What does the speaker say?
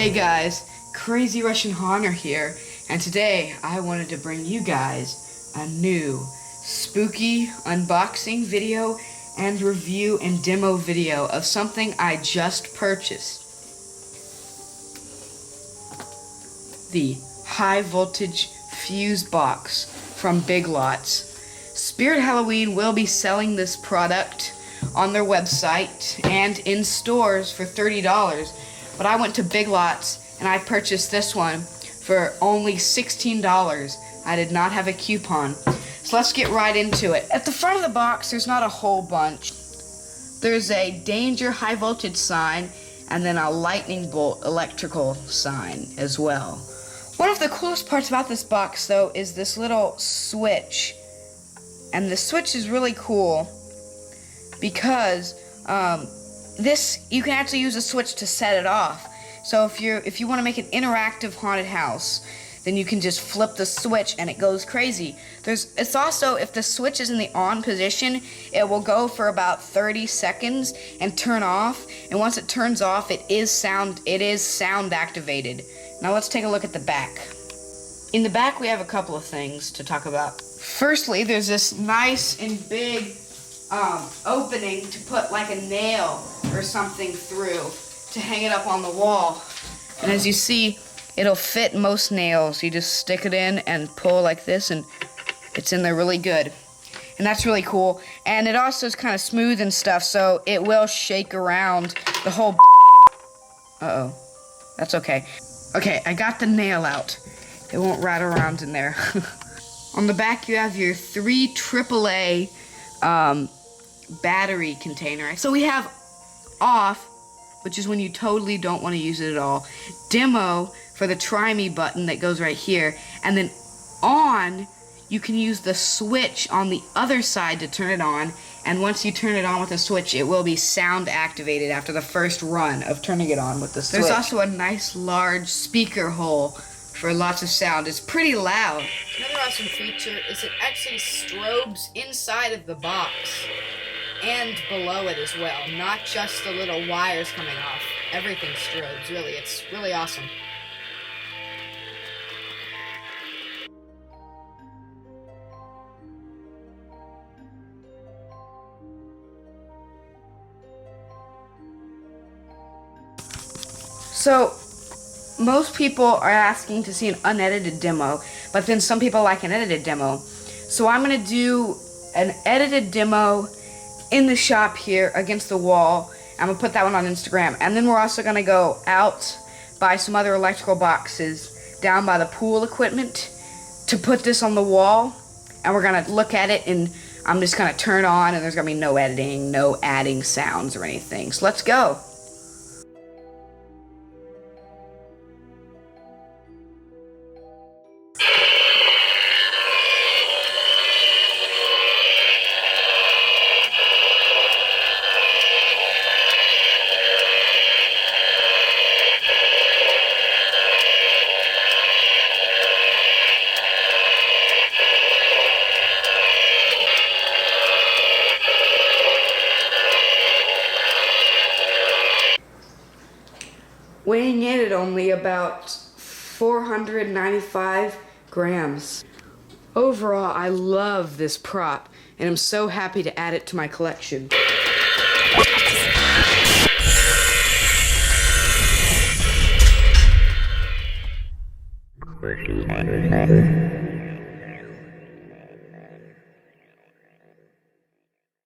Hey guys, Crazy Russian Honor here, and today I wanted to bring you guys a new spooky unboxing video and review and demo video of something I just purchased. The high voltage fuse box from Big Lots. Spirit Halloween will be selling this product on their website and in stores for $30. But I went to Big Lots and I purchased this one for only $16. I did not have a coupon. So let's get right into it. At the front of the box, there's not a whole bunch. There's a danger high voltage sign and then a lightning bolt electrical sign as well. One of the coolest parts about this box though is this little switch. And the switch is really cool because this, you can actually use a switch to set it off. So if you want to make an interactive haunted house, then you can just flip the switch and it goes crazy. It's also, if the switch is in the on position, it will go for about 30 seconds and turn off. And once it turns off, it is sound activated. Now let's take a look at the back. In the back, we have a couple of things to talk about. Firstly, there's this nice and big opening to put like a nail or something through to hang it up on the wall. And as you see, it'll fit most nails. You just stick it in and pull like this and it's in there really good. And that's really cool. And it also is kind of smooth and stuff, so it will shake around the whole Uh-oh. That's okay. Okay, I got the nail out. It won't rattle around in there. On the back, you have your 3 AAA battery container. So we have off, which is when you totally don't want to use it at all. Demo for the try me button that goes right here. And then on, you can use the switch on the other side to turn it on. And once you turn it on with the switch, it will be sound activated after the first run of turning it on with the switch. There's also a nice large speaker hole for lots of sound. It's pretty loud. Another awesome feature is it actually strobes inside of the box and below it as well, not just the little wires coming off. Everything strobes, really. It's really awesome. So, most people are asking to see an unedited demo, but then some people like an edited demo. So I'm going to do an edited demo in the shop here against the wall. I'm going to put that one on Instagram. And then we're also going to go out, buy some other electrical boxes down by the pool equipment to put this on the wall. And we're going to look at it, and I'm just going to turn on, and there's going to be no editing, no adding sounds or anything. So let's go. Weighing in at only about 495 grams. Overall, I love this prop, and I'm so happy to add it to my collection. Working